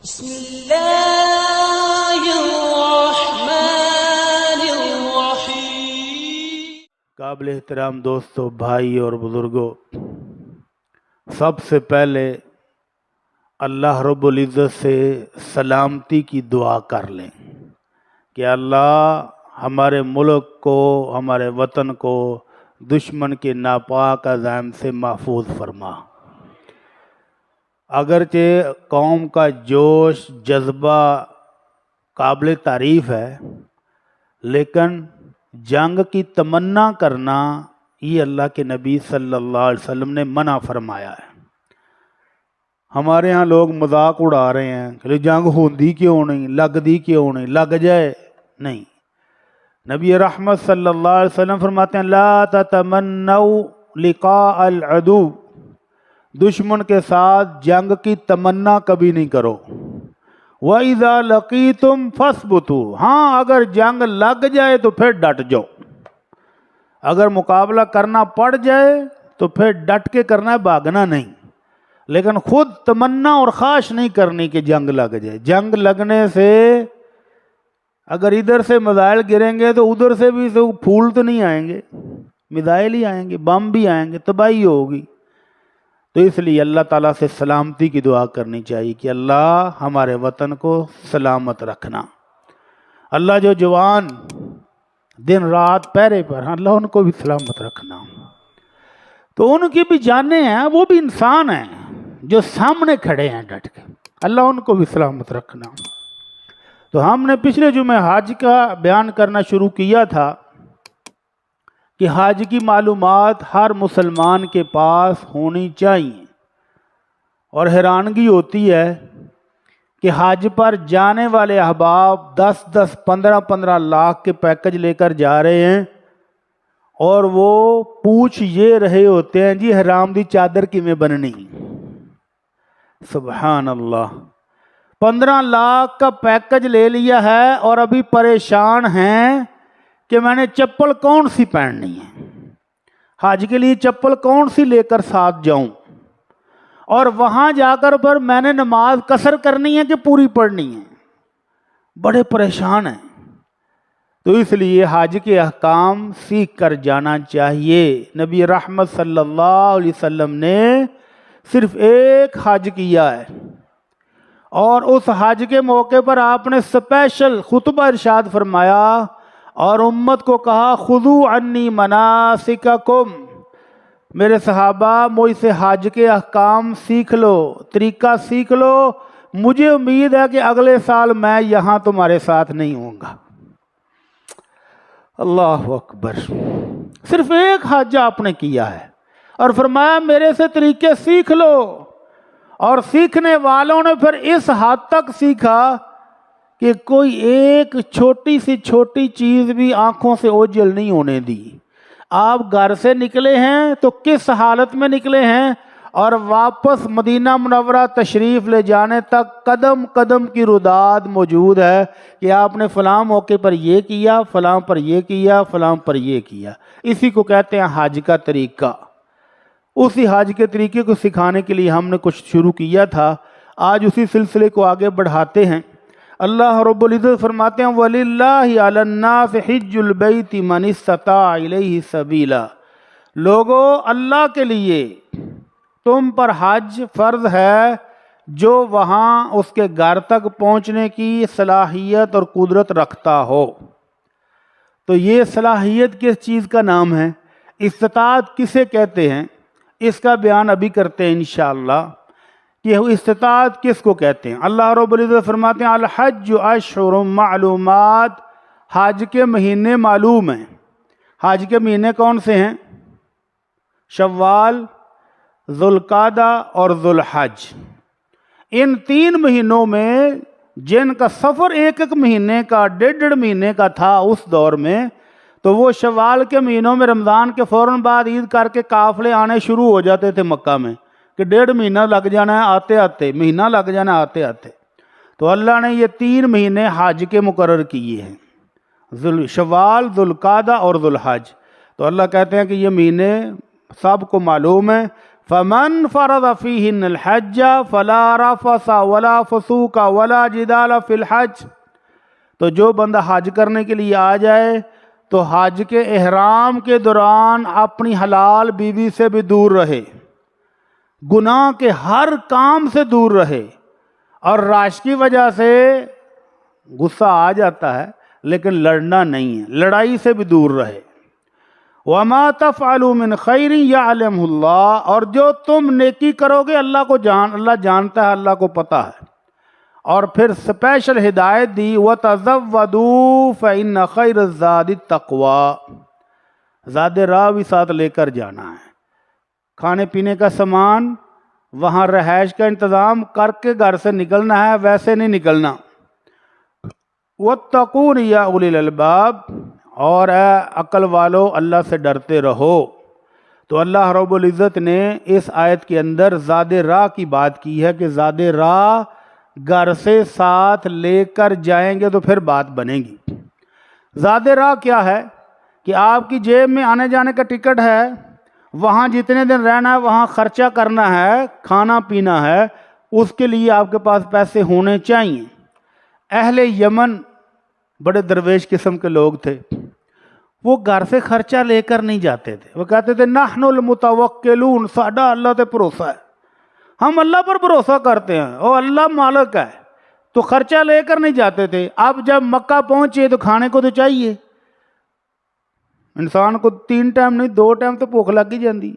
بسم اللہ الرحمن الرحیم۔ قابل احترام دوستو، بھائی اور بزرگوں، سب سے پہلے اللہ رب العزت سے سلامتی کی دعا کر لیں کہ اللہ ہمارے ملک کو، ہمارے وطن کو دشمن کے ناپاک عزائم سے محفوظ فرما۔ اگرچہ قوم کا جوش جذبہ قابل تعریف ہے، لیکن جنگ کی تمنا کرنا یہ اللہ کے نبی صلی اللہ علیہ وسلم نے منع فرمایا ہے۔ ہمارے ہاں لوگ مذاق اڑا رہے ہیں کہ جنگ ہوندی کیوں نہیں، لگدی کیوں نہیں، لگ جائے نہیں۔ نبی رحمت صلی اللہ علیہ وسلم فرماتے ہیں لا تتمنوا لقاء العدو، دشمن کے ساتھ جنگ کی تمنا کبھی نہیں کرو۔ وَإِذَا لَقِيتُمْ فَاثْبُتُوا، ہاں اگر جنگ لگ جائے تو پھر ڈٹ جاؤ، اگر مقابلہ کرنا پڑ جائے تو پھر ڈٹ کے کرنا ہے، بھاگنا نہیں، لیکن خود تمنا اور خواہش نہیں کرنی کہ جنگ لگ جائے۔ جنگ لگنے سے اگر ادھر سے میزائل گریں گے تو ادھر سے بھی پھول تو نہیں آئیں گے، میزائل ہی آئیں گے، بم بھی آئیں گے، تباہی ہوگی۔ تو اس لیے اللہ تعالیٰ سے سلامتی کی دعا کرنی چاہیے کہ اللہ ہمارے وطن کو سلامت رکھنا۔ اللہ جو جوان دن رات پہرے پر ہیں، اللہ ان کو بھی سلامت رکھنا۔ تو ان کی بھی جانیں ہیں، وہ بھی انسان ہیں جو سامنے کھڑے ہیں ڈٹ کے، اللہ ان کو بھی سلامت رکھنا۔ تو ہم نے پچھلے جمعے حج کا بیان کرنا شروع کیا تھا کہ حج کی معلومات ہر مسلمان کے پاس ہونی چاہیے، اور حیرانگی ہوتی ہے کہ حج پر جانے والے احباب 10-10 15-15 لاکھ کے پیکج لے کر جا رہے ہیں، اور وہ پوچھ یہ رہے ہوتے ہیں جی حرام دی چادر کیویں بننی۔ سبحان اللہ، 15 لاکھ کا پیکج لے لیا ہے اور ابھی پریشان ہیں کہ میں نے چپل کون سی پہننی ہے، حج کے لیے چپل کون سی لے کر ساتھ جاؤں، اور وہاں جا کر پر میں نے نماز قصر کرنی ہے کہ پوری پڑھنی ہے، بڑے پریشان ہیں۔ تو اس لیے حج کے احکام سیکھ کر جانا چاہیے۔ نبی رحمت صلی اللہ علیہ وسلم نے صرف ایک حج کیا ہے، اور اس حج کے موقع پر آپ نے اسپیشل خطبہ ارشاد فرمایا اور امت کو کہا خذوا عنی مناسککم، میرے صحابہ مجھ سے حج کے احکام سیکھ لو، طریقہ سیکھ لو، مجھے امید ہے کہ اگلے سال میں یہاں تمہارے ساتھ نہیں ہوں گا۔ اللہ اکبر، صرف ایک حج آپ نے کیا ہے اور فرمایا میرے سے طریقے سیکھ لو، اور سیکھنے والوں نے پھر اس حد تک سیکھا کہ کوئی ایک چھوٹی سی چھوٹی چیز بھی آنکھوں سے اوجھل نہیں ہونے دی۔ آپ گھر سے نکلے ہیں تو کس حالت میں نکلے ہیں، اور واپس مدینہ منورہ تشریف لے جانے تک قدم قدم کی رداد موجود ہے کہ آپ نے فلاں موقع پر یہ کیا، فلاں پر یہ کیا، فلاں پر یہ کیا۔ اسی کو کہتے ہیں حج کا طریقہ۔ اسی حج کے طریقے کو سکھانے کے لیے ہم نے کچھ شروع کیا تھا، آج اسی سلسلے کو آگے بڑھاتے ہیں۔ اللہ رب العزت فرماتے ہیں وَلِلَّهِ عَلَى النَّاسِ حِجُّ الْبَيْتِ مَنِ اسْتَطَاعَ إِلَيْهِ سَبِيلًا، لوگو اللہ کے لیے تم پر حج فرض ہے جو وہاں اس کے گھر تک پہنچنے کی صلاحیت اور قدرت رکھتا ہو۔ تو یہ صلاحیت کس چیز کا نام ہے، استطاعت کسے کہتے ہیں، اس کا بیان ابھی کرتے ہیں انشاءاللہ کہ استطاعت کس کو کہتے ہیں۔ اللہ رب العزت فرماتے ہیں الحج اشہر معلومات، حج کے مہینے معلوم ہیں۔ حج کے مہینے کون سے ہیں؟ شوال، ذوالقعدہ اور ذوالحج۔ ان 3 مہینوں میں جن کا سفر ایک ایک مہینے کا 1.5 مہینے کا تھا اس دور میں، تو وہ شوال کے مہینوں میں رمضان کے فوراً بعد عید کر کے قافلے آنے شروع ہو جاتے تھے مکہ میں کہ 1.5 مہینہ لگ جانا ہے آتے آتے، مہینہ لگ جانا ہے آتے آتے۔ تو اللہ نے یہ 3 مہینے حج کے مقرر کیے ہیں، شوال، ذوالقعدہ اور ذوالحج۔ تو اللہ کہتے ہیں کہ یہ مہینے سب کو معلوم ہے، فمن فرض فیہن الحج فلا رفث ولا فسوق ولا جدال فی الحج، تو جو بندہ حج کرنے کے لیے آ جائے تو حج کے احرام کے دوران اپنی حلال بیوی سے بھی دور رہے، گناہ کے ہر کام سے دور رہے، اور رش کی وجہ سے غصہ آ جاتا ہے لیکن لڑنا نہیں ہے، لڑائی سے بھی دور رہے۔ وَمَا تَفْعَلُوا مِنْ خَيْرٍ يَعْلَمْهُ اللَّهُ، اور جو تم نیکی کرو گے اللہ جانتا ہے، اللہ کو پتہ ہے۔ اور پھر سپیشل ہدایت دی وَتَزَوَّدُوا فَإِنَّ خَيْرَ الزَّادِ التَّقْوَىٰ، زاد راہ بھی ساتھ لے کر جانا ہے، کھانے پینے کا سامان، وہاں رہائش کا انتظام کر کے گھر سے نکلنا ہے، ویسے نہیں نکلنا۔ وَاتَّقُونِ يَا أُولِي الْأَلْبَابِ، اور اے عقل والو اللہ سے ڈرتے رہو۔ تو اللہ رب العزت نے اس آیت کے اندر زاد راہ کی بات کی ہے کہ زاد راہ گھر سے ساتھ لے کر جائیں گے تو پھر بات بنے گی۔ زاد راہ کیا ہے کہ آپ کی جیب میں آنے جانے کا ٹکٹ ہے، وہاں جتنے دن رہنا ہے وہاں خرچہ کرنا ہے، کھانا پینا ہے، اس کے لیے آپ کے پاس پیسے ہونے چاہیے۔ اہل یمن بڑے درویش قسم کے لوگ تھے، وہ گھر سے خرچہ لے کر نہیں جاتے تھے، وہ کہتے تھے نحن المتوکلون، ساڈا اللہ تے بھروسہ ہے، ہم اللہ پر بھروسہ کرتے ہیں، اور اللہ مالک ہے، تو خرچہ لے کر نہیں جاتے تھے۔ اب جب مکہ پہنچے تو کھانے کو تو چاہیے، انسان کو 3 ٹائم نہیں 2 ٹائم تو بھوک لگ ہی جاندی،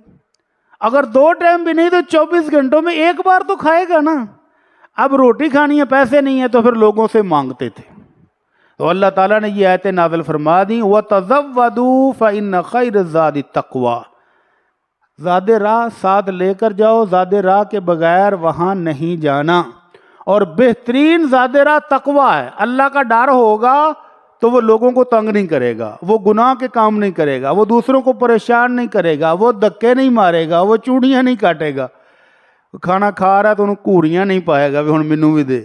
اگر 2 ٹائم بھی نہیں تو 24 گھنٹوں میں ایک بار تو کھائے گا نا۔ اب روٹی کھانی ہے، پیسے نہیں ہیں، تو پھر لوگوں سے مانگتے تھے۔ تو اللہ تعالیٰ نے یہ آیتیں نازل فرما دیں وَتَزَوَّدُوا فَإِنَّ خَيْرَ الزَّادِ التَّقْوَىٰ، زاد راہ ساتھ لے کر جاؤ، زاد راہ کے بغیر وہاں نہیں جانا۔ اور بہترین زاد راہ تقویٰ ہے، اللہ کا ڈر ہوگا تو وہ لوگوں کو تنگ نہیں کرے گا، وہ گناہ کے کام نہیں کرے گا، وہ دوسروں کو پریشان نہیں کرے گا، وہ دھکے نہیں مارے گا، وہ چوڑیاں نہیں کاٹے گا، کھانا کھا رہا ہے تو انہوں کوریاں نہیں پائے گا بھی ہن مینوں بھی دے۔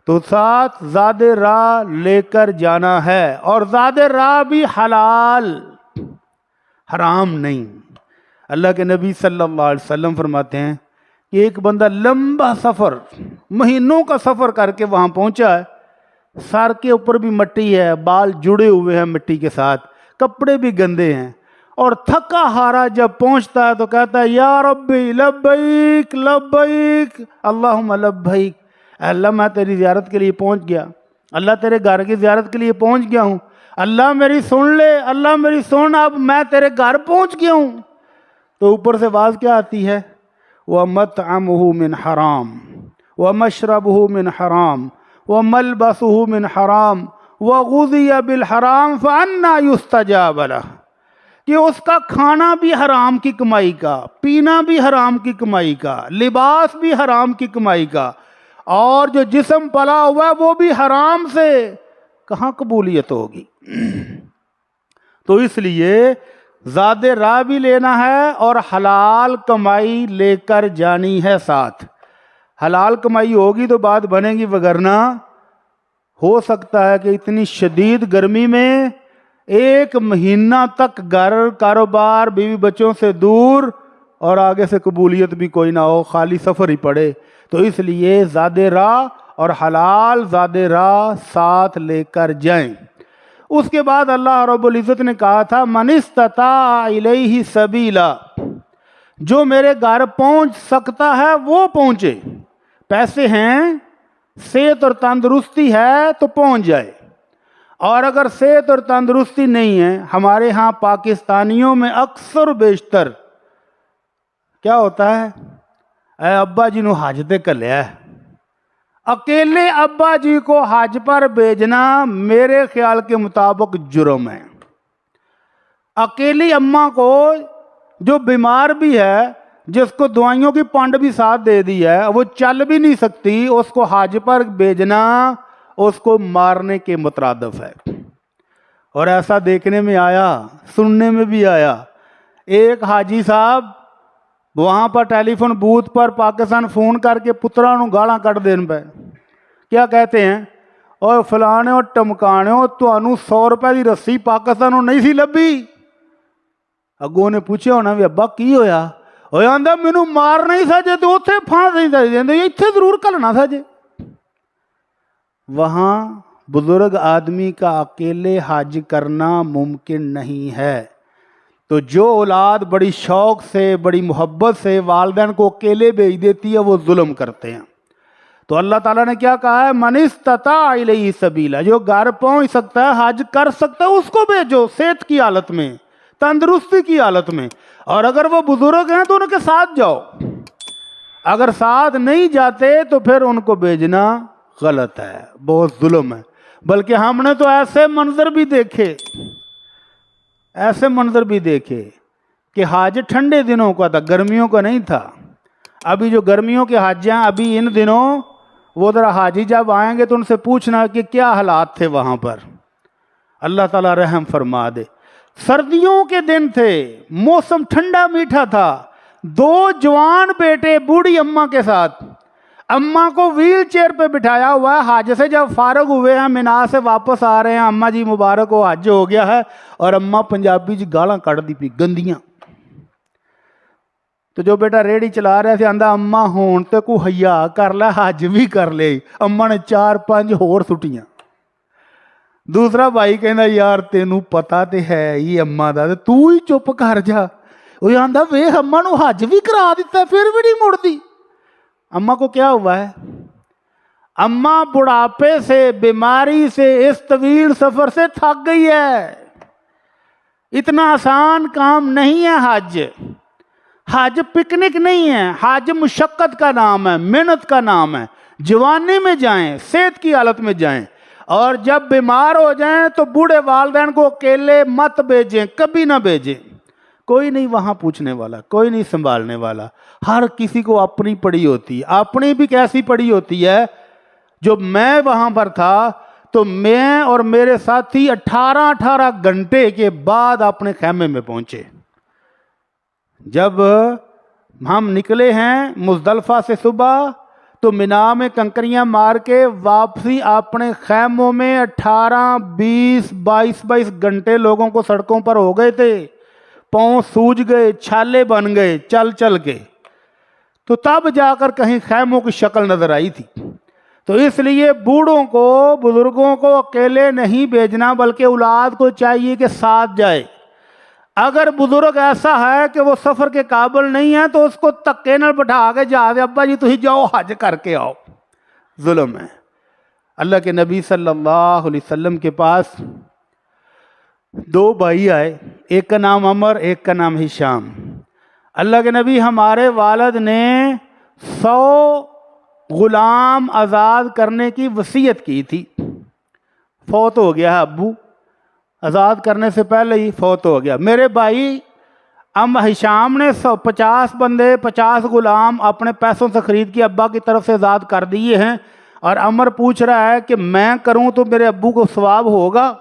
تو ساتھ زاد راہ لے کر جانا ہے، اور زاد راہ بھی حلال، حرام نہیں۔ اللہ کے نبی صلی اللہ علیہ وسلم فرماتے ہیں کہ ایک بندہ لمبا سفر، مہینوں کا سفر کر کے وہاں پہنچا ہے، سر کے اوپر بھی مٹی ہے، بال جڑے ہوئے ہیں مٹی کے ساتھ، کپڑے بھی گندے ہیں، اور تھکا ہارا جب پہنچتا ہے تو کہتا ہے یا ربی لبیک لبیک اللہم لبیک، اے اللہ میں تیری زیارت کے لیے پہنچ گیا، اللہ تیرے گھر کی زیارت کے لیے پہنچ گیا ہوں، اللہ میری سن لے، اللہ میری سن، اب میں تیرے گھر پہنچ گیا ہوں۔ تو اوپر سے آواز کیا آتی ہے وَمَطْعَمُهُ مِنْ حَرَامٍ وَمَشْرَبُهُ مِنْ حَرَامٍ وَمَلْبَسُهُ مِنْ حَرَامٍ وَغُذِيَ بِالْحَرَامِ فَأَنَّىٰ يُسْتَجَابَ لَهُ، کہ اس کا کھانا بھی حرام کی کمائی کا، پینا بھی حرام کی کمائی کا، لباس بھی حرام کی کمائی کا، اور جو جسم پلا ہوا ہے وہ بھی حرام سے، کہاں قبولیت ہوگی؟ تو اس لیے زاد راہ بھی لینا ہے اور حلال کمائی لے کر جانی ہے ساتھ۔ حلال کمائی ہوگی تو بات بنے گی، وگرنہ ہو سکتا ہے کہ اتنی شدید گرمی میں 1 مہینہ تک گھر، کاروبار، بیوی بچوں سے دور، اور آگے سے قبولیت بھی کوئی نہ ہو، خالی سفر ہی پڑے۔ تو اس لیے زاد راہ اور حلال زاد راہ ساتھ لے کر جائیں۔ اس کے بعد اللہ رب العزت نے کہا تھا من استطاع الیہ سبیلا، جو میرے گھر پہنچ سکتا ہے وہ پہنچے، پیسے ہیں، صحت اور تندرستی ہے تو پہنچ جائے۔ اور اگر صحت اور تندرستی نہیں ہے، ہمارے ہاں پاکستانیوں میں اکثر بیشتر کیا ہوتا ہے، اے ابا جی نو حج تے کلیا ہے، اکیلے ابا جی کو حج پر بھیجنا میرے خیال کے مطابق جرم ہے۔ اکیلی اماں کو جو بیمار بھی ہے، جس کو دوائیوں کی پانڈ بھی ساتھ دے دی ہے، وہ چل بھی نہیں سکتی، اس کو حج پر بھیجنا اس کو مارنے کے مترادف ہے۔ اور ایسا دیکھنے میں آیا، سننے میں بھی آیا، ایک حاجی صاحب وہاں پر ٹیلی فون بوتھ پر پاکستان فون کر کے پترا نو گالاں کٹ دین پہ، کیا کہتے ہیں، اور فلانے اور ٹمکانے تانوں 100 روپے دی رسی پاکستانوں نہیں سی لبھی۔ اگوں نے پوچھا ہونا بھی ابا کی ہویا، وہ آਂدا مینوں مار نہیں سجے تو اتنے پھانس نہیں دے، اتنے ضرور گھلنا سجے۔ وہاں بزرگ آدمی کا اکیلے حج کرنا ممکن نہیں ہے، تو جو اولاد بڑی شوق سے بڑی محبت سے والدین کو اکیلے بھیج دیتی ہے وہ ظلم کرتے ہیں۔ تو اللہ تعالیٰ نے کیا کہا ہے، من استطاع الیہ سبیلا، جو گھر پہنچ سکتا ہے حج کر سکتا ہے اس کو بھیجو، صحت کی حالت میں، تندرستی کی حالت میں۔ اور اگر وہ بزرگ ہیں تو ان کے ساتھ جاؤ، اگر ساتھ نہیں جاتے تو پھر ان کو بھیجنا غلط ہے، بہت ظلم ہے۔ بلکہ ہم نے تو ایسے منظر بھی دیکھے کہ حج ٹھنڈے دنوں کا تھا، گرمیوں کا نہیں تھا۔ ابھی جو گرمیوں کے حج ہیں ابھی ان دنوں، وہ ذرا حاجی جب آئیں گے تو ان سے پوچھنا کہ کیا حالات تھے وہاں پر، اللہ تعالیٰ رحم فرما دے۔ سردیوں کے دن تھے، موسم ٹھنڈا میٹھا تھا، دو جوان بیٹے بوڑھی اماں کے ساتھ، اماں کو ویل چیئر پہ بٹھایا ہوا ہے، حج سے جب فارغ ہوئے ہیں مینا سے واپس آ رہے ہیں، اماں جی مبارک ہو حج ہو گیا ہے، اور اماں پنجابی جی گالاں کٹ دی پی گندیاں۔ تو جو بیٹا ریڑھی چلا رہا تھے آندا اماں ہون تے کو حیا کر لے، حج بھی کر لے۔ اماں نے 4-5 ہور سٹیاں۔ دوسرا بھائی کہندا یار تینوں پتا تے ہے یہ اماں دا، تو ہی چپ کر جا۔ وہ آندا ویکھ اماں نو حج بھی کرا دیتا ہے پھر بھی نہیں مڑدی۔ اماں کو کیا ہوا ہے؟ اماں بڑھاپے سے، بیماری سے، اس طویل سفر سے تھک گئی ہے۔ اتنا آسان کام نہیں ہے حج۔ حج پکنک نہیں ہے، حج مشقت کا نام ہے، محنت کا نام ہے۔ جوانی میں جائیں، صحت کی حالت میں جائیں، اور جب بیمار ہو جائیں تو بوڑھے والدین کو اکیلے مت بھیجیں، کبھی نہ بھیجیں۔ کوئی نہیں وہاں پوچھنے والا، کوئی نہیں سنبھالنے والا۔ ہر کسی کو اپنی پڑی ہوتی ہے۔ اپنی بھی کیسی پڑی ہوتی ہے؟ جو میں وہاں پر تھا تو میں اور میرے ساتھی 18 گھنٹے کے بعد اپنے خیمے میں پہنچے۔ جب ہم نکلے ہیں مزدلفہ سے صبح تو مینا میں کنکریاں مار کے واپسی اپنے خیموں میں 22 گھنٹے لوگوں کو سڑکوں پر ہو گئے تھے، پاؤں سوج گئے، چھالے بن گئے چل کے، تو تب جا کر کہیں خیموں کی شکل نظر آئی تھی۔ تو اس لیے بوڑھوں کو، بزرگوں کو اکیلے نہیں بھیجنا، بلکہ اولاد کو چاہیے کہ ساتھ جائے۔ اگر بزرگ ایسا ہے کہ وہ سفر کے قابل نہیں ہے تو اس کو تکے نال بٹھا کے جا دے، ابا جی تسی جاؤ حج کر کے آؤ۔ ظلم ہے۔ اللہ کے نبی صلی اللہ علیہ وسلم کے پاس 2 بھائی آئے، ایک کا نام عمر، ایک کا نام ہشام۔ اللہ کے نبی ہمارے والد نے 100 غلام آزاد کرنے کی وصیت کی تھی، فوت ہو گیا ہے ابو، آزاد کرنے سے پہلے ہی فوت ہو گیا۔ میرے بھائی ہشام نے 50 غلام اپنے پیسوں سے خرید کے ابا کی طرف سے آزاد کر دیے ہیں، اور عمر پوچھ رہا ہے کہ میں کروں تو میرے ابو کو ثواب ہوگا؟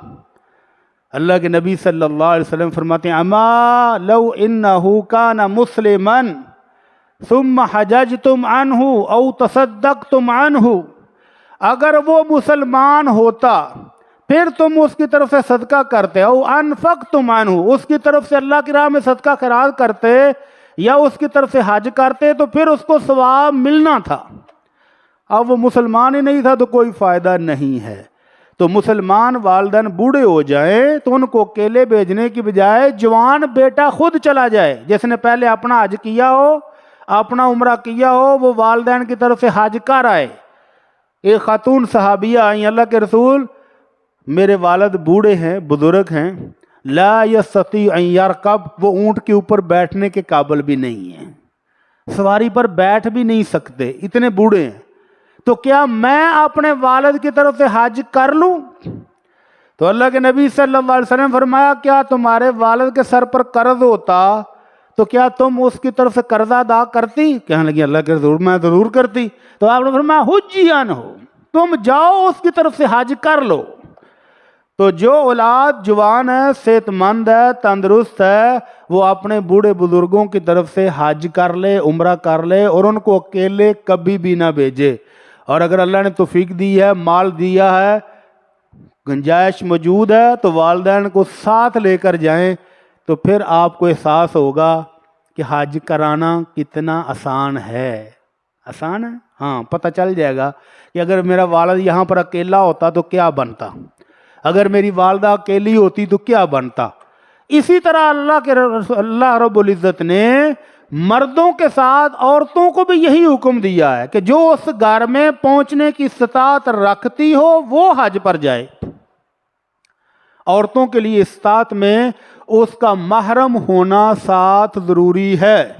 اللہ کے نبی صلی اللہ علیہ وسلم فرماتے ہیں اما لو انہ کان مسلما ثم حججتم عنہ او تصدقتم عنہ، اگر وہ مسلمان ہوتا پھر تم اس کی طرف سے صدقہ کرتے، او انفقتم عنہ، اس کی طرف سے اللہ کی راہ میں صدقہ خیرات کرتے، یا اس کی طرف سے حج کرتے تو پھر اس کو ثواب ملنا تھا۔ اب وہ مسلمان ہی نہیں تھا تو کوئی فائدہ نہیں ہے۔ تو مسلمان والدین بوڑھے ہو جائیں تو ان کو اکیلے بھیجنے کی بجائے جوان بیٹا خود چلا جائے، جس نے پہلے اپنا حج کیا ہو، اپنا عمرہ کیا ہو، وہ والدین کی طرف سے حج کر آئے۔ ایک خاتون صحابیہ آئیں، اللہ کے رسول میرے والد بوڑھے ہیں، بزرگ ہیں، لا یستطیع ان یرکب، وہ اونٹ کے اوپر بیٹھنے کے قابل بھی نہیں ہیں، سواری پر بیٹھ بھی نہیں سکتے، اتنے بوڑھے ہیں، تو کیا میں اپنے والد کی طرف سے حج کر لوں؟ تو اللہ کے نبی صلی اللہ علیہ وسلم فرمایا کیا تمہارے والد کے سر پر قرض ہوتا تو کیا تم اس کی طرف سے قرض ادا کرتی؟ کہنے لگی اللہ کے رسول میں ضرور کرتی۔ تو آپ نے فرمایا حجیان ہو، تم جاؤ اس کی طرف سے حج کر لو۔ تو جو اولاد جوان ہے، صحت مند ہے، تندرست ہے، وہ اپنے بوڑھے بزرگوں کی طرف سے حج کر لے، عمرہ کر لے، اور ان کو اکیلے کبھی بھی نہ بھیجے۔ اور اگر اللہ نے توفیق دی ہے، مال دیا ہے، گنجائش موجود ہے، تو والدین کو ساتھ لے کر جائیں، تو پھر آپ کو احساس ہوگا کہ حج کرانا کتنا آسان ہے. آسان ہے؟ ہاں، پتہ چل جائے گا کہ اگر میرا والد یہاں پر اکیلا ہوتا تو کیا بنتا، اگر میری والدہ اکیلی ہوتی تو کیا بنتا. اسی طرح اللہ رب العزت نے مردوں کے ساتھ عورتوں کو بھی یہی حکم دیا ہے کہ جو اس گھر میں پہنچنے کی استطاعت رکھتی ہو وہ حج پر جائے. عورتوں کے لیے استطاعت میں اس کا محرم ہونا ساتھ ضروری ہے.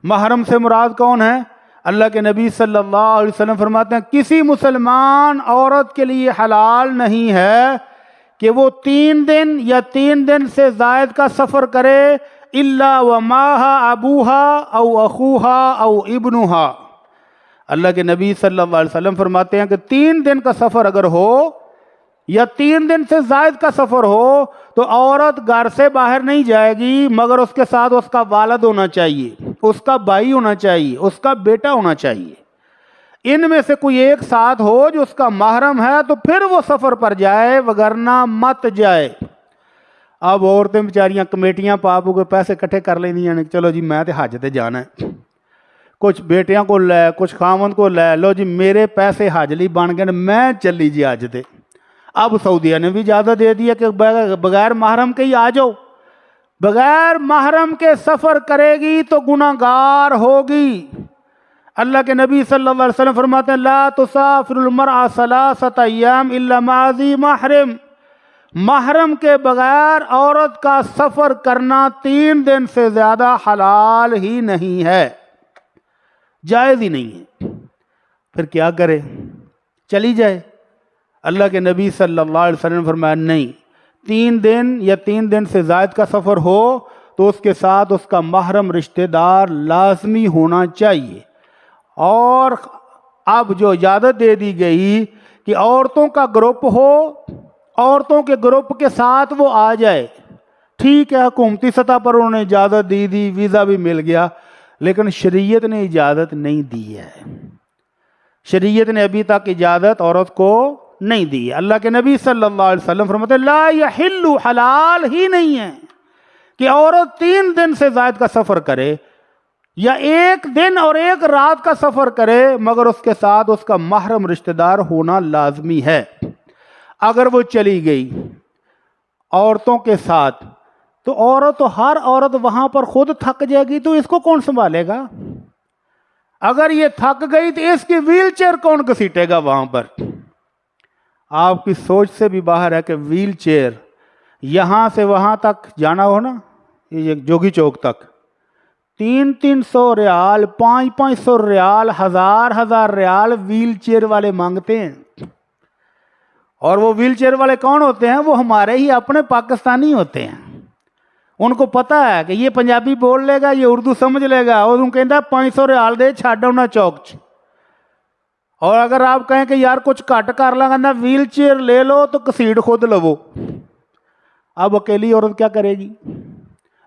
محرم سے مراد کون ہے؟ اللہ کے نبی صلی اللہ علیہ وسلم فرماتے ہیں کسی مسلمان عورت کے لیے حلال نہیں ہے کہ وہ 3 دن یا 3 دن سے زائد کا سفر کرے الا ومعها ابوها او اخوها او ابنها. اللہ کے نبی صلی اللہ علیہ وسلم فرماتے ہیں کہ 3 دن کا سفر اگر ہو یا 3 دن سے زائد کا سفر ہو تو عورت گھر سے باہر نہیں جائے گی مگر اس کے ساتھ اس کا والد ہونا چاہیے، اس کا بھائی ہونا چاہیے، اس کا بیٹا ہونا چاہیے. ان میں سے کوئی ایک ساتھ ہو جو اس کا محرم ہے تو پھر وہ سفر پر جائے، وگرنہ مت جائے. اب عورتیں بیچاریاں کمیٹیاں پاپ کے پیسے اکٹھے کر لینی ہیں، چلو جی میں تے حج تے جانا ہے، کچھ بیٹیاں کو لے کچھ خامند کو لے لو جی میرے پیسے حج لی بن گئے میں چلی جی حج تے. اب سعودیہ نے بھی اجازت دے دیا کہ بغیر محرم کے ہی آ جاؤ. بغیر محرم کے سفر کرے گی تو گناہگار ہوگی. اللہ کے نبی صلی اللہ علیہ وسلم فرماتے ہیں لا تسافر المرأة 3 ایام الا مع ذی محرم. محرم کے بغیر عورت کا سفر کرنا 3 دن سے زیادہ حلال ہی نہیں ہے، جائز ہی نہیں ہے. پھر کیا کرے؟ چلی جائے. اللہ کے نبی صلی اللہ علیہ وسلم نے فرمایا نہیں، 3 دن یا 3 دن سے زائد کا سفر ہو تو اس کے ساتھ اس کا محرم رشتہ دار لازمی ہونا چاہیے. اور اب جو اجازت دے دی گئی کہ عورتوں کا گروپ ہو، عورتوں کے گروپ کے ساتھ وہ آ جائے، ٹھیک ہے، حکومتی سطح پر انہوں نے اجازت دی، ویزا بھی مل گیا، لیکن شریعت نے اجازت نہیں دی ہے. شریعت نے ابھی تک اجازت عورت کو نہیں دی. اللہ کے نبی صلی اللہ علیہ وسلم فرماتے لا یحل، حلال ہی نہیں ہے کہ عورت 3 دن سے زائد کا سفر کرے یا 1 دن اور 1 رات کا سفر کرے مگر اس کے ساتھ اس کا محرم رشتہ دار ہونا لازمی ہے. اگر وہ چلی گئی عورتوں کے ساتھ تو ہر عورت وہاں پر خود تھک جائے گی، تو اس کو کون سنبھالے گا؟ اگر یہ تھک گئی تو اس کی ویل چیئر کون گھسیٹے گا وہاں پر؟ آپ کی سوچ سے بھی باہر ہے کہ ویل چیئر یہاں سے وہاں تک جانا ہو نا، یہ جوگی چوک تک 300 ریال، 500 ریال، 1000 ریال ویل چیئر والے مانگتے ہیں. اور وہ ویل چیئر والے کون ہوتے ہیں؟ وہ ہمارے ہی اپنے پاکستانی ہوتے ہیں. ان کو پتہ ہے کہ یہ پنجابی بول لے گا، یہ اردو سمجھ لے گا، اور ان کہتا ہے 500 ریال دے چھاڑ ہونا چوک چ. اور اگر آپ کہیں کہ یار کچھ کٹ کر لگا ویل چیئر لے لو تو کسیڑ خود لو. اب اکیلی عورت کیا کرے گی؟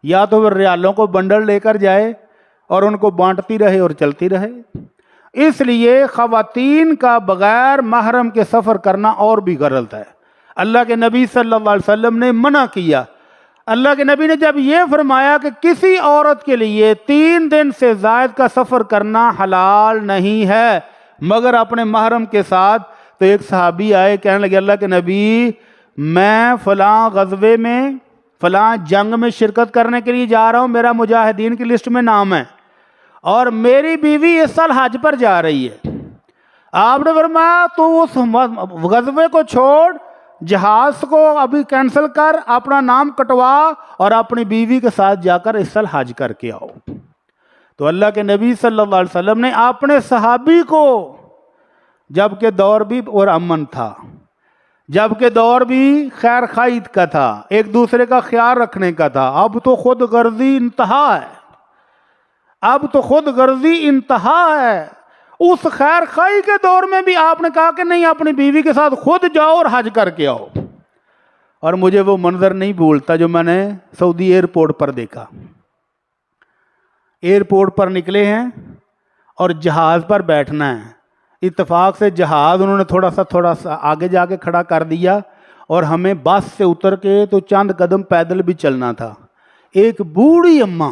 یا تو وہ ریالوں کو بنڈل لے کر جائے اور ان کو بانٹتی رہے اور چلتی رہے. اس لیے خواتین کا بغیر محرم کے سفر کرنا اور بھی غلط ہے. اللہ کے نبی صلی اللہ علیہ وسلم نے منع کیا. اللہ کے نبی نے جب یہ فرمایا کہ کسی عورت کے لیے 3 دن سے زائد کا سفر کرنا حلال نہیں ہے مگر اپنے محرم کے ساتھ، تو ایک صحابی آئے کہنے لگے اللہ کے نبی میں فلاں غزوے میں فلاں جنگ میں شرکت کرنے کے لیے جا رہا ہوں، میرا مجاہدین کی لسٹ میں نام ہے اور میری بیوی اس سال حج پر جا رہی ہے. آپ نے فرمایا تو اس غزوے کو چھوڑ، جہاز کو ابھی کینسل کر، اپنا نام کٹوا اور اپنی بیوی کے ساتھ جا کر اس سال حج کر کے آؤ. تو اللہ کے نبی صلی اللہ علیہ وسلم نے اپنے صحابی کو، جب کہ دور بھی اور امن تھا، جب کہ دور بھی خیر خواہی کا تھا، ایک دوسرے کا خیال رکھنے کا تھا، اب تو خود غرضی انتہا ہے. اب تو خود غرضی انتہا ہے. اس خیر خواہی کے دور میں بھی آپ نے کہا کہ نہیں، اپنی بیوی کے ساتھ خود جاؤ اور حج کر کے آؤ. اور مجھے وہ منظر نہیں بھولتا جو میں نے سعودی ایئرپورٹ پر دیکھا. ایئرپورٹ پر نکلے ہیں اور جہاز پر بیٹھنا ہے. اتفاق سے جہاز انہوں نے تھوڑا سا آگے جا کے کھڑا کر دیا اور ہمیں بس سے اتر کے تو چند قدم پیدل بھی چلنا تھا. ایک بوڑھی اماں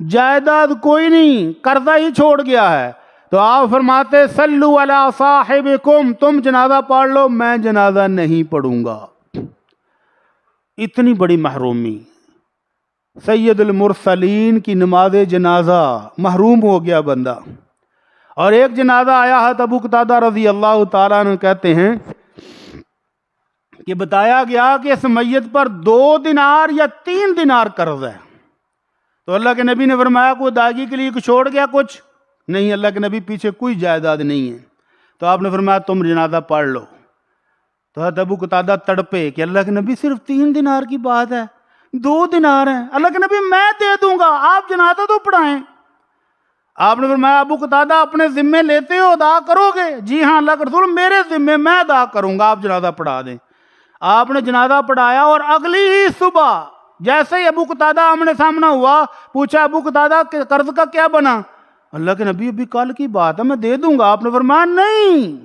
جائیداد کوئی نہیں، قرضہ ہی چھوڑ گیا ہے۔ تو آپ فرماتے صلو علی صاحبکم، تم جنازہ پڑھ لو، میں جنازہ نہیں پڑھوں گا۔ اتنی بڑی محرومی، سید المرسلین کی نماز جنازہ، محروم ہو گیا بندہ۔ اور ایک جنازہ آیا ہے، ابو قتادہ رضی اللہ تعالیٰ عنہ کہتے ہیں کہ بتایا گیا کہ اس میت پر 2 دینار یا 3 دینار قرض ہے۔ تو اللہ کے نبی نے فرمایا کوئی ادائیگی کے لیے چھوڑ گیا کچھ؟ نہیں، اللہ کے نبی پیچھے کوئی جائیداد نہیں ہے۔ تو آپ نے فرمایا تم جنازہ پڑھ لو۔ تو حضرت ابو قتادہ تڑپے کہ اللہ کے نبی صرف 3 دینار کی بات ہے، 2 دینار ہیں۔ اللہ کے نبی میں دے دوں گا، آپ جنازہ تو پڑھائیں۔ آپ نے فرمایا ابو قتادہ اپنے ذمے لیتے ہو، ادا کرو گے؟ جی ہاں اللہ کے رسول، میرے ذمے، میں ادا کروں گا، آپ جنازہ پڑھا دیں۔ آپ نے جنازہ پڑھایا اور اگلی ہی صبح جیسے ہی ابو قتادہ آمنے سامنے ہوا، پوچھا ابو قتادہ قرض کا کیا بنا؟ اللہ کے نبی ابھی کل کی بات ہے، میں دے دوں گا۔ آپ نے فرمایا نہیں،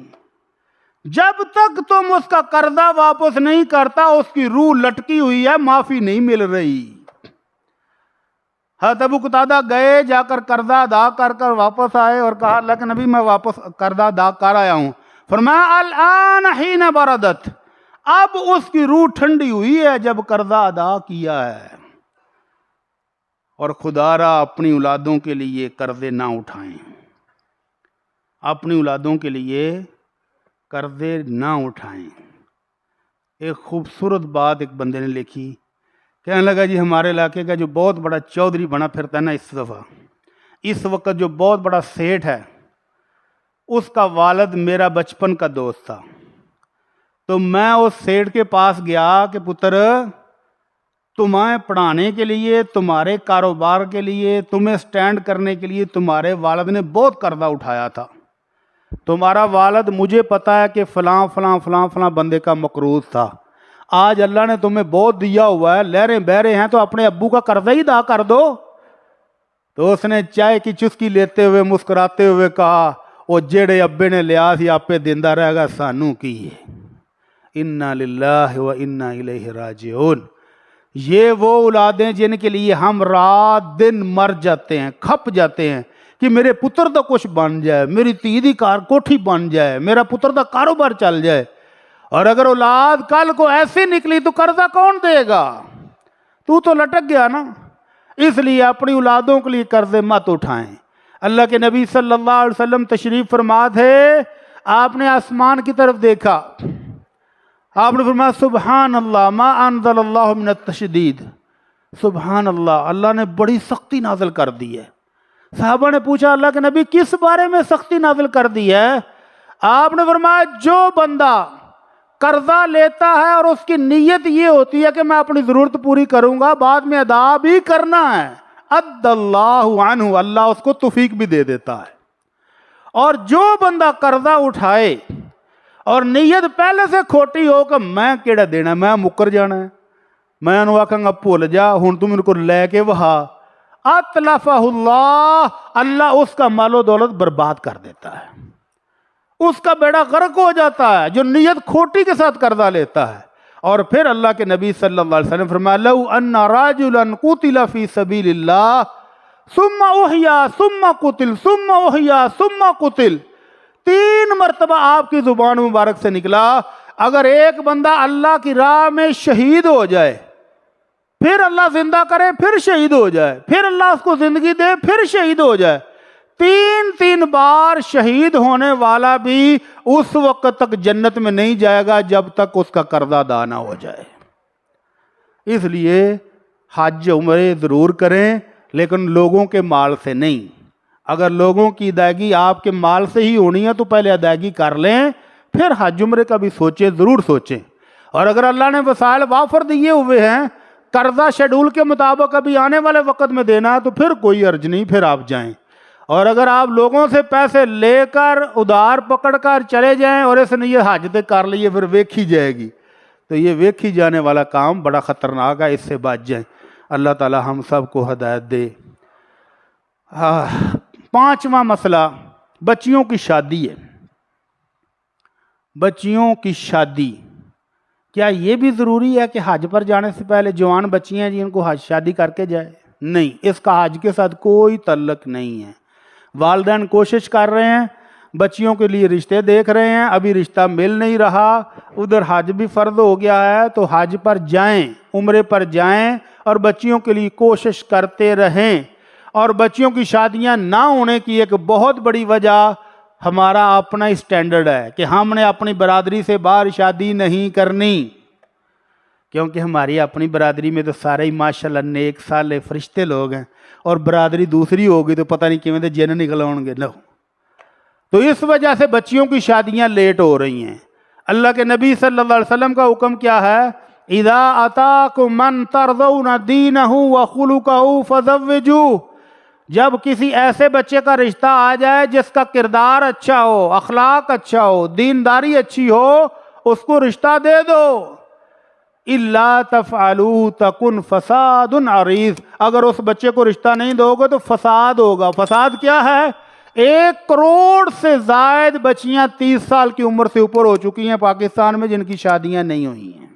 جب تک تم اس کا قرضہ واپس نہیں کرتا اس کی روح لٹکی ہوئی ہے، معافی نہیں مل رہی۔ حضرت ابو قتادہ گئے، جا کر قرضہ ادا کر کر واپس آئے اور کہا اللہ کے نبی میں واپس قرضہ ادا کر آیا ہوں۔ فرمایا الآن حین بردت، اب اس کی روح ٹھنڈی ہوئی ہے جب قرضہ ادا کیا ہے۔ اور خدا را اپنی اولادوں کے لیے قرضے نہ اٹھائیں، اپنی اولادوں کے لیے قرضے نہ اٹھائیں۔ ایک خوبصورت بات ایک بندے نے لکھی، کہنے لگا جی ہمارے علاقے کا جو بہت بڑا چودھری بنا پھرتا ہے نا اس وقت جو بہت بڑا سیٹھ ہے، اس کا والد میرا بچپن کا دوست تھا۔ تو میں اس سیٹھ کے پاس گیا کہ پتر تمہیں پڑھانے کے لیے، تمہارے کاروبار کے لیے، تمہیں سٹینڈ کرنے کے لیے تمہارے والد نے بہت قرضہ اٹھایا تھا۔ تمہارا والد مجھے پتا ہے کہ فلاں فلاں فلاں فلاں بندے کا مقروض تھا، آج اللہ نے تمہیں بہت دیا ہوا ہے، لہریں بہ رہے ہیں، تو اپنے ابو کا قرضہ ہی ادا کر دو۔ تو اس نے چائے کی چسکی لیتے ہوئے مسکراتے ہوئے کہا وہ جڑے ابے نے لیا سی آپے دیندہ رہے گا، سانو کی ہے۔ انا للہ و انا الیہ راجعون۔ یہ وہ اولادیں جن کے لیے ہم رات دن مر جاتے ہیں، کھپ جاتے ہیں کہ میرے پتر دا کچھ بن جائے، میری تھی دی کار کوٹھی بن جائے، میرا پتر دا کاروبار چل جائے۔ اور اگر اولاد کل کو ایسی نکلی تو قرضہ کون دے گا؟ تو لٹک گیا نا۔ اس لیے اپنی اولادوں کے لیے قرضے مت اٹھائیں۔ اللہ کے نبی صلی اللہ علیہ وسلم تشریف فرما تھے، آپ نے آسمان کی طرف دیکھا، آپ نے فرمایا سبحان اللہ ما انزل اللہ من التشدید، سبحان اللہ، اللہ نے بڑی سختی نازل کر دی ہے۔ صحابہ نے پوچھا اللہ کے نبی کس بارے میں سختی نازل کر دی ہے؟ آپ نے فرمایا جو بندہ قرضہ لیتا ہے اور اس کی نیت یہ ہوتی ہے کہ میں اپنی ضرورت پوری کروں گا، بعد میں ادا بھی کرنا ہے، اد اللہ عنہ، اللہ اس کو توفیق بھی دے دیتا ہے۔ اور جو بندہ قرضہ اٹھائے اور نیت پہلے سے کھوٹی ہو کہ میں کیڑا دینا، میں مکر جانا ہے، میں انہوں آکھاں گا بھول جا ہن تو میرے کو لے کے وہا، اتلفہ اللہ، اللہ اس کا مال و دولت برباد کر دیتا ہے، اس کا بیڑا غرق ہو جاتا ہے جو نیت کھوٹی کے ساتھ قرضہ لیتا ہے۔ اور پھر اللہ کے نبی صلی اللہ علیہ وسلم فرمایا لو ان راجلا قتل فی سبیل اللہ ثم احیا ثم قتل ثم احیا ثم قتل، 3 مرتبہ آپ کی زبان مبارک سے نکلا، اگر ایک بندہ اللہ کی راہ میں شہید ہو جائے، پھر اللہ زندہ کرے، پھر شہید ہو جائے، پھر اللہ اس کو زندگی دے، پھر شہید ہو جائے، 3 بار شہید ہونے والا بھی اس وقت تک جنت میں نہیں جائے گا جب تک اس کا قرضہ ادا نہ ہو جائے۔ اس لیے حج عمرے ضرور کریں، لیکن لوگوں کے مال سے نہیں۔ اگر لوگوں کی ادائیگی آپ کے مال سے ہی ہونی ہے تو پہلے ادائیگی کر لیں، پھر حج عمرے کا بھی سوچیں، ضرور سوچیں۔ اور اگر اللہ نے وسائل وافر دیے ہوئے ہیں، قرضہ شیڈول کے مطابق ابھی آنے والے وقت میں دینا ہے، تو پھر کوئی عرض نہیں، پھر آپ جائیں۔ اور اگر آپ لوگوں سے پیسے لے کر ادھار پکڑ کر چلے جائیں اور اس نے یہ حج تے کر لیے پھر ویکھی جائے گی، تو یہ ویکھی جانے والا کام بڑا خطرناک ہے، اس سے بچ جائیں۔ اللہ تعالی ہم سب کو ہدایت دے۔ 5واں مسئلہ بچیوں کی شادی ہے۔ بچیوں کی شادی، کیا یہ بھی ضروری ہے کہ حج پر جانے سے پہلے جوان بچیاں جی ان کو حج شادی کر کے جائے؟ نہیں، اس کا حج کے ساتھ کوئی تعلق نہیں ہے۔ والدین کوشش کر رہے ہیں، بچیوں کے لیے رشتے دیکھ رہے ہیں، ابھی رشتہ مل نہیں رہا، ادھر حج بھی فرض ہو گیا ہے، تو حج پر جائیں، عمرے پر جائیں اور بچیوں کے لیے کوشش کرتے رہیں۔ اور بچیوں کی شادیاں نہ ہونے کی ایک بہت بڑی وجہ ہمارا اپنا اسٹینڈرڈ ہے کہ ہم نے اپنی برادری سے باہر شادی نہیں کرنی، کیونکہ ہماری اپنی برادری میں تو سارے ہی ماشاءاللہ نیک صالح فرشتے لوگ ہیں، اور برادری دوسری ہوگی تو پتہ نہیں کیویں دے جن نکل آؤں گے۔ تو اس وجہ سے بچیوں کی شادیاں لیٹ ہو رہی ہیں۔ اللہ کے نبی صلی اللہ علیہ وسلم کا حکم کیا ہے؟ اذا اتاکم من ترضون دینہ وخلقہ فزوجوہ، جب کسی ایسے بچے کا رشتہ آ جائے جس کا کردار اچھا ہو، اخلاق اچھا ہو، دینداری اچھی ہو، اس کو رشتہ دے دو۔ الا تفعلوا تکن فساد عریض، اگر اس بچے کو رشتہ نہیں دو گے تو فساد ہوگا۔ فساد کیا ہے؟ 1 کروڑ سے زائد بچیاں 30 سال کی عمر سے اوپر ہو چکی ہیں پاکستان میں جن کی شادیاں نہیں ہوئی ہیں،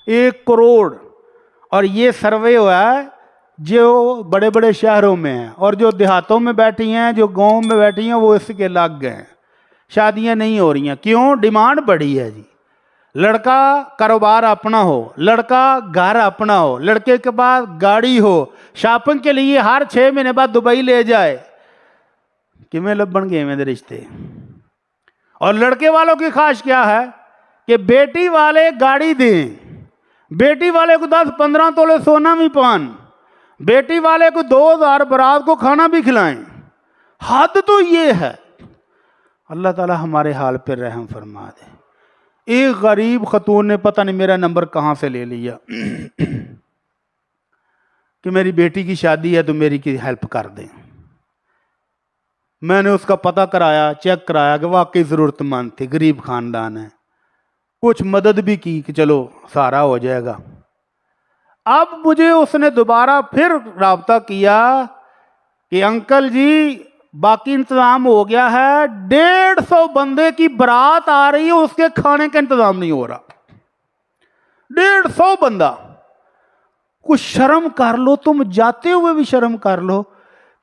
1 کروڑ۔ اور یہ سروے ہوا ہے جو بڑے بڑے شہروں میں ہیں، اور جو دیہاتوں میں بیٹھی ہیں، جو گاؤں میں بیٹھی ہیں، وہ اس کے لگ گئے ہیں، شادیاں نہیں ہو رہی ہیں۔ کیوں؟ ڈیمانڈ بڑی ہے جی۔ لڑکا کاروبار اپنا ہو، لڑکا گھر اپنا ہو، لڑکے کے پاس گاڑی ہو، شاپنگ کے لیے ہر 6 مہینے بعد دبئی لے جائے، کیویں لبن گے میں دے رشتے۔ اور لڑکے والوں کی خواہش کیا ہے کہ بیٹی والے گاڑی دیں، بیٹی والے کو 10-15 تولے سونا بھی پان، بیٹی والے کو 2000 برات کو کھانا بھی کھلائیں۔ حد تو یہ ہے۔ اللہ تعالی ہمارے حال پر رحم فرما دے۔ ایک غریب خاتون نے پتہ نہیں میرا نمبر کہاں سے لے لیا کہ میری بیٹی کی شادی ہے تو میری کی ہیلپ کر دیں۔ میں نے اس کا پتہ کرایا، چیک کرایا کہ واقعی ضرورت مند تھی، غریب خاندان ہے، کچھ مدد بھی کی کہ چلو سارا ہو جائے گا۔ اب مجھے اس نے دوبارہ پھر رابطہ کیا کہ انکل جی باقی انتظام ہو گیا ہے، 150 بندے کی برات آ رہی ہے، اس کے کھانے کا انتظام نہیں ہو رہا۔ 150 بندہ۔ کچھ شرم کر لو، تم جاتے ہوئے بھی شرم کر لو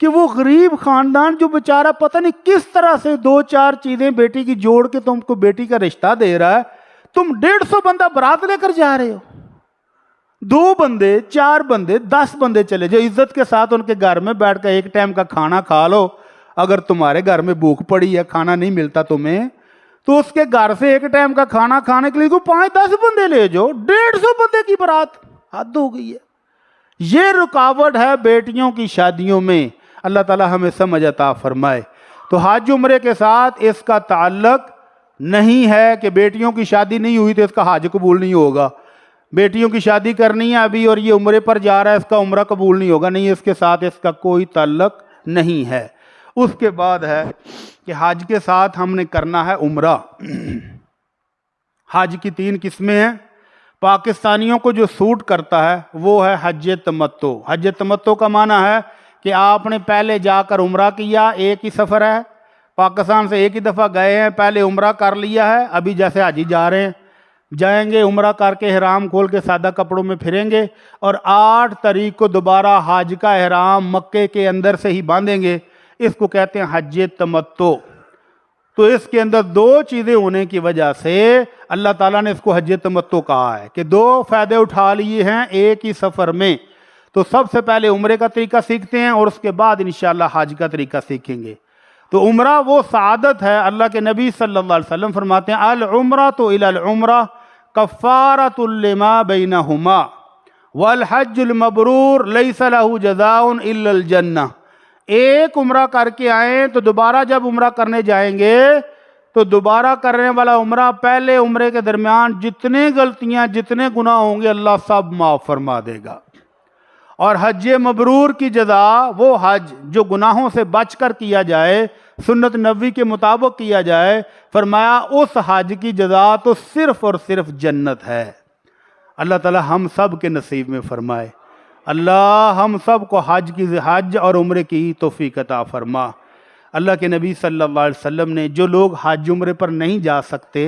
کہ وہ غریب خاندان جو بیچارہ پتہ نہیں کس طرح سے 2-4 چیزیں بیٹی کی جوڑ کے تم کو بیٹی کا رشتہ دے رہا ہے، تم 150 بندہ برات لے کر جا رہے ہو۔ 2 بندے، 4 بندے، 10 بندے چلے جو عزت کے ساتھ ان کے گھر میں بیٹھ کر ایک ٹائم کا کھانا کھا لو۔ اگر تمہارے گھر میں بھوک پڑی ہے، کھانا نہیں ملتا تمہیں، تو اس کے گھر سے ایک ٹائم کا کھانا کھانے کے لیے 5-10 بندے لے جاؤ۔ 150 بندے کی برات، حد ہو گئی ہے۔ یہ رکاوٹ ہے بیٹیوں کی شادیوں میں۔ اللہ تعالی ہمیں سمجھ عطا فرمائے۔ تو حج عمرے کے ساتھ اس کا تعلق نہیں ہے کہ بیٹیوں کی شادی نہیں ہوئی تو اس کا حج قبول نہیں ہوگا، بیٹیوں کی شادی کرنی ہے ابھی اور یہ عمرے پر جا رہا ہے اس کا عمرہ قبول نہیں ہوگا، نہیں، اس کے ساتھ اس کا کوئی تعلق نہیں ہے۔ اس کے بعد ہے کہ حج کے ساتھ ہم نے کرنا ہے عمرہ۔ حج کی 3 قسمیں ہیں۔ پاکستانیوں کو جو سوٹ کرتا ہے وہ ہے حج تمتع۔ حج تمتع کا معنی ہے کہ آپ نے پہلے جا کر عمرہ کیا، ایک ہی سفر ہے، پاکستان سے ایک ہی دفعہ گئے ہیں، پہلے عمرہ کر لیا ہے، ابھی جیسے حاجی جا رہے ہیں، جائیں گے عمرہ کر کے احرام کھول کے سادہ کپڑوں میں پھریں گے، اور 8 تاریخ کو دوبارہ حج کا احرام مکے کے اندر سے ہی باندھیں گے۔ اس کو کہتے ہیں حج تمتع۔ تو اس کے اندر 2 چیزیں ہونے کی وجہ سے اللہ تعالیٰ نے اس کو حج تمتع کہا ہے کہ 2 فائدے اٹھا لیے ہیں ایک ہی سفر میں۔ تو سب سے پہلے عمرے کا طریقہ سیکھتے ہیں اور اس کے بعد انشاءاللہ حج کا طریقہ سیکھیں گے۔ تو عمرہ وہ سعادت ہے، اللہ کے نبی صلی اللہ علیہ وسلم فرماتے ہیں العمرۃ الی العمرہ کفارۃ لما بینہما والحج المبرور لیس لہ جزاء الا الجنہ۔ ایک عمرہ کر کے آئیں تو دوبارہ جب عمرہ کرنے جائیں گے تو دوبارہ کرنے والا عمرہ پہلے عمرے کے درمیان جتنے غلطیاں جتنے گناہ ہوں گے اللہ سب معاف فرما دے گا۔ اور حج مبرور کی جزا وہ حج جو گناہوں سے بچ کر کیا جائے، سنت نبوی کے مطابق کیا جائے، فرمایا اس حج کی جزا تو صرف اور صرف جنت ہے۔ اللہ تعالی ہم سب کے نصیب میں فرمائے۔ اللہ ہم سب کو حج اور عمرے کی توفیق عطا فرما۔ اللہ کے نبی صلی اللہ علیہ وسلم نے جو لوگ حج عمرے پر نہیں جا سکتے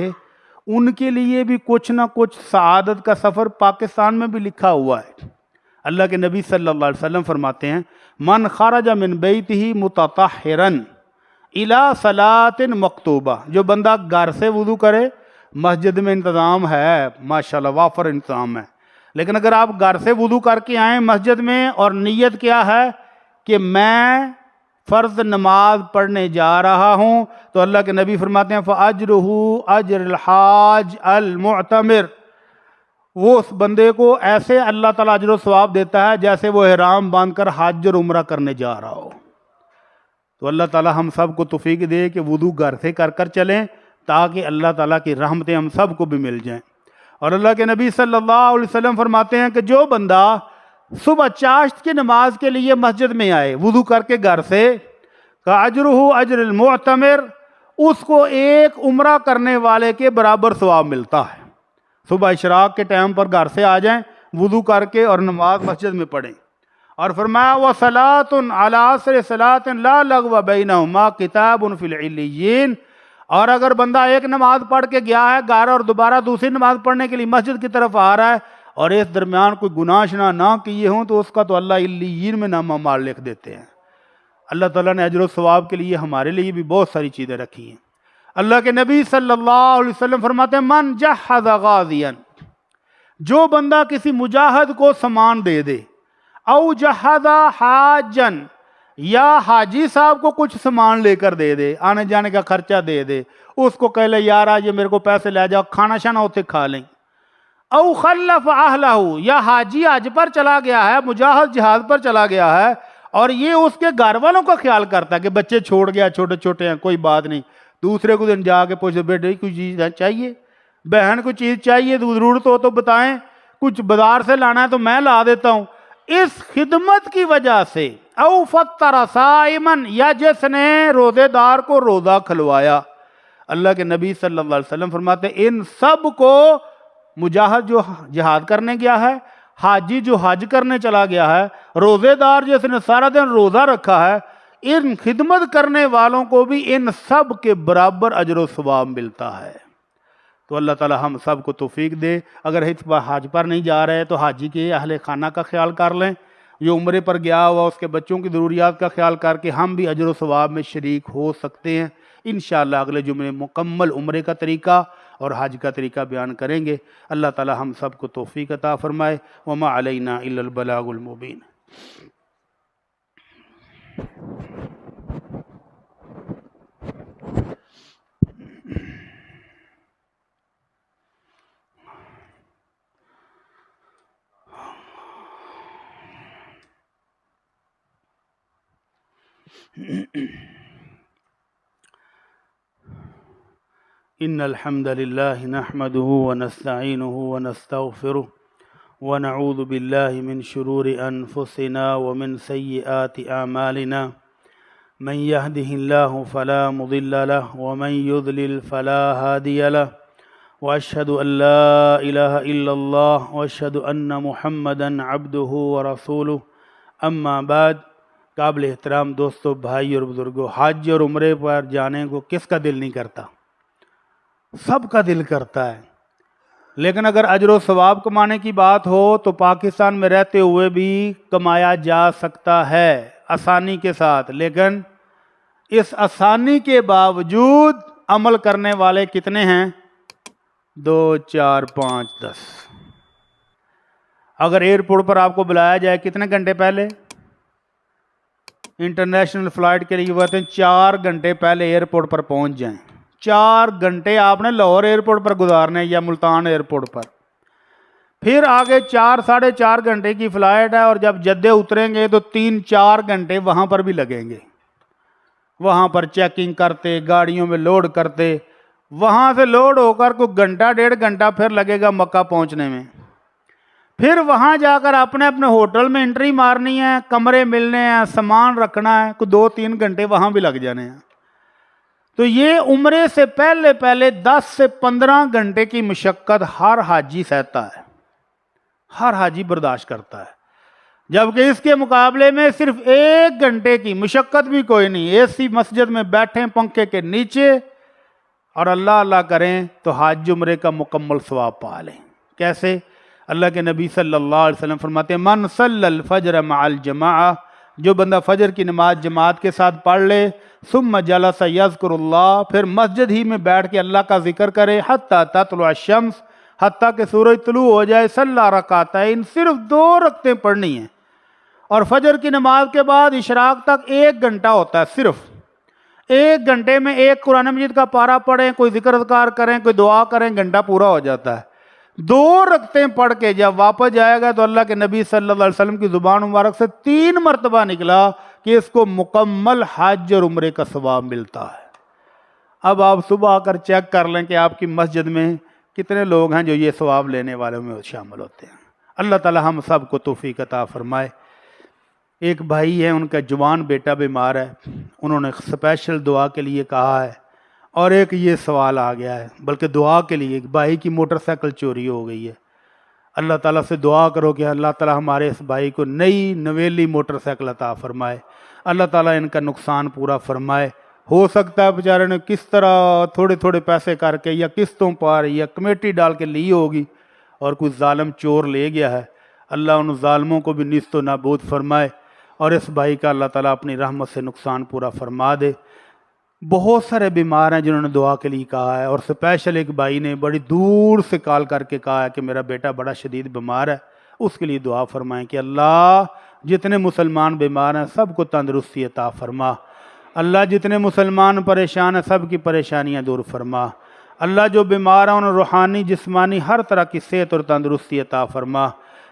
ان کے لیے بھی کچھ نہ کچھ سعادت کا سفر پاکستان میں بھی لکھا ہوا ہے۔ اللہ کے نبی صلی اللہ علیہ وسلم فرماتے ہیں من خرج من بیتہ متطہرا الی صلاۃ مکتوبہ، جو بندہ گھر سے وضو کرے، مسجد میں انتظام ہے ماشاءاللہ وافر انتظام ہے، لیکن اگر آپ گھر سے وضو کر کے آئیں مسجد میں اور نیت کیا ہے کہ میں فرض نماز پڑھنے جا رہا ہوں، تو اللہ کے نبی فرماتے ہیں فَأَجْرُهُ أَجْرُ الْحَاجِ الْمُعْتَمِرِ، وہ اس بندے کو ایسے اللہ تعالیٰ اجر و ثواب دیتا ہے جیسے وہ احرام باندھ کر حج اور عمرہ کرنے جا رہا ہو۔ تو اللہ تعالیٰ ہم سب کو توفیق دے کہ وضو گھر سے کر کر چلیں تاکہ اللہ تعالیٰ کی رحمتیں ہم سب کو بھی مل جائیں۔ اور اللہ کے نبی صلی اللہ علیہ وسلم فرماتے ہیں کہ جو بندہ صبح چاشت کی نماز کے لیے مسجد میں آئے وضو کر کے گھر سے، کاجرہ اجر المعتمر، اس کو ایک عمرہ کرنے والے کے برابر ثواب ملتا ہے۔ صبح اشراق کے ٹائم پر گھر سے آ جائیں وضو کر کے اور نماز مسجد میں پڑھیں۔ اور فرمایا وَصَلَاةٌ عَلَىٰ عَصْرِ صَلَاةٍ لَا لَغْوَ بَيْنَهُمَا كِتَابٌ فِي الْعِلِّيِّينَ، اور اگر بندہ ایک نماز پڑھ کے گیا ہے گھر اور دوبارہ دوسری نماز پڑھنے کے لیے مسجد کی طرف آ رہا ہے اور اس درمیان کوئی گناہ شنا نہ کیے ہوں تو اس کا تو اللہ علیین میں نامہ مال لکھ دیتے ہیں۔ اللہ تعالیٰ نے اجر و ثواب کے لیے ہمارے لیے بھی بہت ساری چیزیں رکھی ہیں۔ اللہ کے نبی صلی اللہ علیہ وسلم فرماتے ہیں من جہز غازیا، جو بندہ کسی مجاہد کو سامان دے دے، او جہز حاجن، یا حاجی صاحب کو کچھ سامان لے کر دے دے، آنے جانے کا خرچہ دے دے، اس کو کہہ لے یار آج یہ میرے کو پیسے لے جاؤ، کھانا شانا ہوتے کھا لیں۔ او خلف اہلہ، یا حاجی حج پر چلا گیا ہے، مجاہد جہاد پر چلا گیا ہے اور یہ اس کے گھر والوں کا خیال کرتا ہے کہ بچے چھوڑ گیا چھوٹے چھوٹے ہیں کوئی بات نہیں، دوسرے کو دن جا کے پوچھتے بیٹے کوئی چیز چاہیے، بہن کو چیز چاہیے تو ضرورت ہو تو بتائیں، کچھ بازار سے لانا ہے تو میں لا دیتا ہوں، اس خدمت کی وجہ سے۔ او فطر صائمن، یا جس نے روزے دار کو روزہ کھلوایا۔ اللہ کے نبی صلی اللہ علیہ وسلم فرماتے ہیں ان سب کو، مجاہد جو جہاد کرنے گیا ہے، حاجی جو حج کرنے چلا گیا ہے، روزے دار جس نے سارا دن روزہ رکھا ہے، ان خدمت کرنے والوں کو بھی ان سب کے برابر اجر و ثواب ملتا ہے۔ تو اللہ تعالی ہم سب کو توفیق دے۔ اگر اس بار حج پر نہیں جا رہے تو حاجی کے اہل خانہ کا خیال کر لیں، جو عمرے پر گیا ہوا اس کے بچوں کی ضروریات کا خیال کر کے ہم بھی اجر و ثواب میں شریک ہو سکتے ہیں۔ انشاءاللہ اگلے جمعے مکمل عمرے کا طریقہ اور حج کا طریقہ بیان کریں گے۔ اللہ تعالی ہم سب کو توفیق عطا فرمائے۔ وما علینا الا البلاغ المبین۔ ان الحمد لله نحمده ونستعينه ونستغفره ونعوذ بالله من شرور انفسنا ومن سيئات اعمالنا، من يهده الله فلا مضل له ومن يضلل فلا هادي له، واشهد ان لا اله الا الله واشهد ان محمدا عبده ورسوله، اما بعد۔ قابل احترام دوستو، بھائی اور بزرگوں، حج اور عمرے پر جانے کو کس کا دل نہیں کرتا؟ سب کا دل کرتا ہے، لیکن اگر اجر و ثواب کمانے کی بات ہو تو پاکستان میں رہتے ہوئے بھی کمایا جا سکتا ہے آسانی کے ساتھ، لیکن اس آسانی کے باوجود عمل کرنے والے کتنے ہیں؟ 2 4 5 10۔ اگر ایئرپورٹ پر آپ کو بلایا جائے کتنے گھنٹے پہلے؟ انٹرنیشنل فلائٹ کے لیے وہ کہتے ہیں 4 گھنٹے پہلے ایئرپورٹ پر پہنچ جائیں۔ 4 گھنٹے آپ نے لاہور ایئرپورٹ پر گزارنے یا ملتان ایئرپورٹ پر، پھر آگے 4 ساڑھے 4 گھنٹے کی فلائٹ ہے، اور جب جدے اتریں گے تو 3 4 گھنٹے وہاں پر بھی لگیں گے، وہاں پر چیکنگ کرتے، گاڑیوں میں لوڈ کرتے، وہاں سے لوڈ ہو کر کوئی گھنٹہ 1.5 گھنٹہ پھر لگے گا مکہ پہنچنے میں، پھر وہاں جا کر اپنے ہوٹل میں انٹری مارنی ہے، کمرے ملنے ہیں، سامان رکھنا ہے، کوئی 2 3 گھنٹے وہاں بھی لگ جانے ہیں۔ تو یہ عمرے سے پہلے 10 سے 15 گھنٹے کی مشقت ہر حاجی سہتا ہے، ہر حاجی برداشت کرتا ہے، جبکہ اس کے مقابلے میں صرف 1 گھنٹے کی مشقت بھی کوئی نہیں، ایسی مسجد میں بیٹھیں پنکھے کے نیچے اور اللہ اللہ کریں تو حج عمرے کا مکمل ثواب پا لیں۔ کیسے؟ اللہ کے نبی صلی اللہ علیہ وسلم فرماتے ہیں من صلی الفجر مع الجماعہ، جو بندہ فجر کی نماز جماعت کے ساتھ پڑھ لے، ثم جلس یذکر اللہ، پھر مسجد ہی میں بیٹھ کے اللہ کا ذکر کرے، حتی تطلع الشمس، حتیٰ کہ سورج طلوع ہو جائے، صلی رکعتین، صرف 2 رکعتیں پڑھنی ہیں، اور فجر کی نماز کے بعد اشراق تک 1 گھنٹہ ہوتا ہے، صرف 1 گھنٹے میں ایک قرآن مجید کا پارہ پڑھیں، کوئی ذکر اذکار کریں، کوئی دعا کریں، گھنٹہ پورا ہو جاتا ہے۔ 2 رکعتیں پڑھ کے جب واپس جائے گا تو اللہ کے نبی صلی اللہ علیہ وسلم کی زبان مبارک سے 3 مرتبہ نکلا کہ اس کو مکمل حج اور عمرے کا ثواب ملتا ہے۔ اب آپ صبح آ کر چیک کر لیں کہ آپ کی مسجد میں کتنے لوگ ہیں جو یہ ثواب لینے والوں میں شامل ہوتے ہیں۔ اللہ تعالی ہم سب کو توفیق عطا فرمائے۔ ایک بھائی ہے، ان کا جوان بیٹا بیمار ہے، انہوں نے اسپیشل دعا کے لیے کہا ہے، اور ایک یہ سوال آ گیا ہے بلکہ دعا کے لیے، ایک بھائی کی موٹر سائیکل چوری ہو گئی ہے۔ اللہ تعالیٰ سے دعا کرو کہ اللہ تعالیٰ ہمارے اس بھائی کو نئی نویلی موٹر سائیکل عطا فرمائے، اللہ تعالیٰ ان کا نقصان پورا فرمائے۔ ہو سکتا ہے بیچارے نے کس طرح تھوڑے تھوڑے پیسے کر کے یا قسطوں پر یا کمیٹی ڈال کے لی ہوگی، اور کوئی ظالم چور لے گیا ہے۔ اللہ ان ظالموں کو بھی نیست و نابود فرمائے، اور اس بھائی کا اللہ تعالیٰ اپنی رحمت سے نقصان پورا فرما دے۔ بہت سارے بیمار ہیں جنہوں نے دعا کے لیے کہا ہے، اور اسپیشل ایک بھائی نے بڑی دور سے کال کر کے کہا ہے کہ میرا بیٹا بڑا شدید بیمار ہے، اس کے لیے دعا فرمائیں کہ اللہ جتنے مسلمان بیمار ہیں سب کو تندرستی عطا فرما، اللہ جتنے مسلمان پریشان ہیں سب کی پریشانیاں دور فرما، اللہ جو بیمار ہیں انہیں روحانی جسمانی ہر طرح کی صحت اور تندرستی عطا فرما،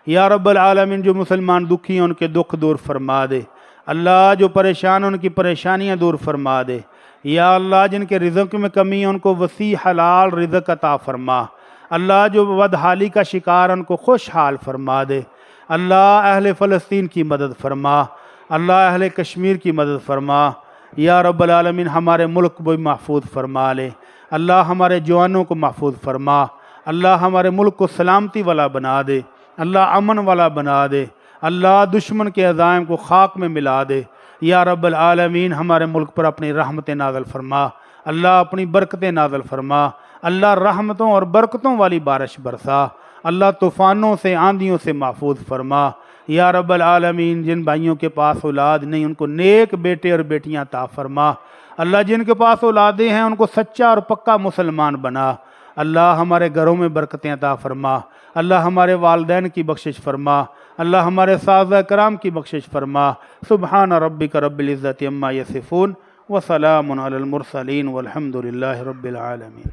یا رب العالمین جو مسلمان دکھی ہیں ان کے دکھ دور فرما دے، اللہ جو پریشان ہیں ان کی پریشانیاں دور فرما دے، یا اللہ جن کے رزق میں کمی ہے ان کو وسیع حلال رزق عطا فرما، اللہ جو بدحالی کا شکار ان کو خوشحال فرما دے، اللہ اہل فلسطین کی مدد فرما، اللہ اہل کشمیر کی مدد فرما، یا رب العالمین ہمارے ملک کو بھی محفوظ فرما لے، اللہ ہمارے جوانوں کو محفوظ فرما، اللہ ہمارے ملک کو سلامتی والا بنا دے، اللہ امن والا بنا دے، اللہ دشمن کے عزائم کو خاک میں ملا دے، یا رب العالمین ہمارے ملک پر اپنی رحمتیں نازل فرما، اللہ اپنی برکتیں نازل فرما، اللہ رحمتوں اور برکتوں والی بارش برسا، اللہ طوفانوں سے آندھیوں سے محفوظ فرما، یا رب العالمین جن بھائیوں کے پاس اولاد نہیں ان کو نیک بیٹے اور بیٹیاں عطا فرما، اللہ جن کے پاس اولادیں ہیں ان کو سچا اور پکا مسلمان بنا، اللہ ہمارے گھروں میں برکتیں عطا فرما، اللہ ہمارے والدین کی بخشش فرما، اللہ ہمارے اساتذہ کرام کی بخشش فرما۔ سبحان ربک رب العزت عما یصفون وسلام علی المرسلین والحمد للہ رب العالمین۔